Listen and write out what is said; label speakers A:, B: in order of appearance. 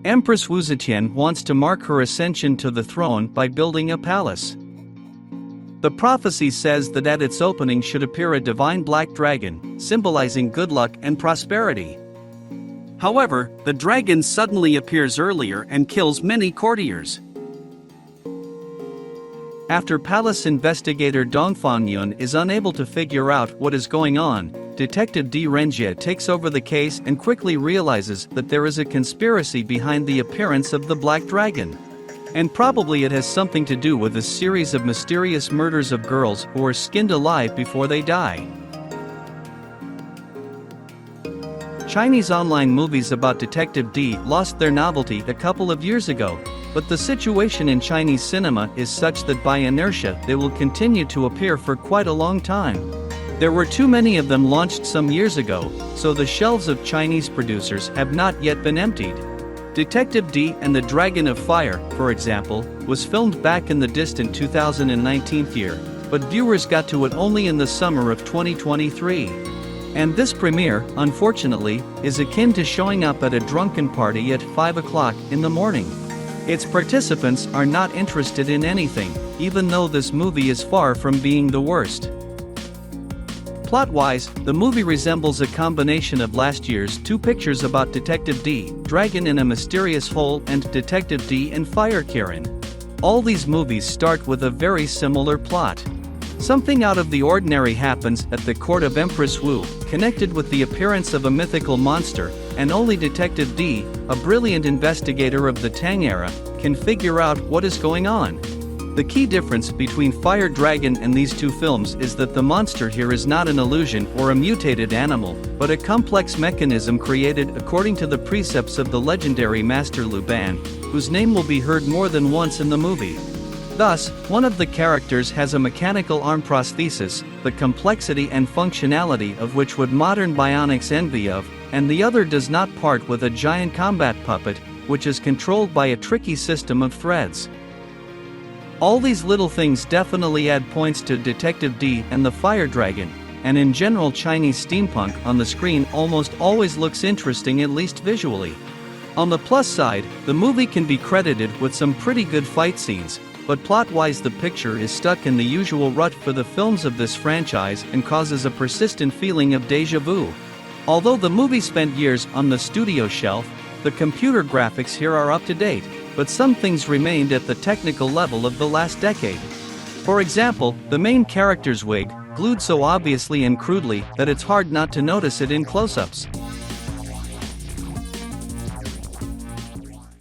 A: Empress Wu Zetian wants to mark her ascension to the throne by building a palace. The prophecy says that at its opening should appear a divine black dragon, symbolizing good luck and prosperity. However, the dragon suddenly appears earlier and kills many courtiers. After palace investigator Dong Fangyun is unable to figure out what is going on, Detective Di Renjie takes over the case and quickly realizes that there is a conspiracy behind the appearance of the black dragon. And probably it has something to do with a series of mysterious murders of girls who are skinned alive before they die. Chinese online movies about Detective D lost their novelty a couple of years ago, but the situation in Chinese cinema is such that by inertia they will continue to appear for quite a long time. There were too many of them launched some years ago, so the shelves of Chinese producers have not yet been emptied. Detective D and the Dragon of Fire, for example, was filmed back in the distant 2019 year, but viewers got to it only in the summer of 2023. And this premiere, unfortunately, is akin to showing up at a drunken party at 5 o'clock in the morning. Its participants are not interested in anything, even though this movie is far from being the worst. Plot-wise, the movie resembles a combination of last year's two pictures about Detective D, Dragon in a Mysterious Hole, and Detective D and Fire Karen. All these movies start with a very similar plot. Something out of the ordinary happens at the court of Empress Wu, connected with the appearance of a mythical monster, and only Detective D, a brilliant investigator of the Tang era, can figure out what is going on. The key difference between Fire Dragon and these two films is that the monster here is not an illusion or a mutated animal, but a complex mechanism created according to the precepts of the legendary Master Lu Ban, whose name will be heard more than once in the movie. Thus, one of the characters has a mechanical arm prosthesis, the complexity and functionality of which would modern bionics envy of, and the other does not part with a giant combat puppet, which is controlled by a tricky system of threads. All these little things definitely add points to Detective D and the Fire Dragon, and in general Chinese steampunk on the screen almost always looks interesting, at least visually. On the plus side, the movie can be credited with some pretty good fight scenes, but plot-wise the picture is stuck in the usual rut for the films of this franchise and causes a persistent feeling of déjà vu. Although the movie spent years on the studio shelf, the computer graphics here are up to date, but some things remained at the technical level of the last decade. For example, the main character's wig, glued so obviously and crudely that it's hard not to notice it in close-ups.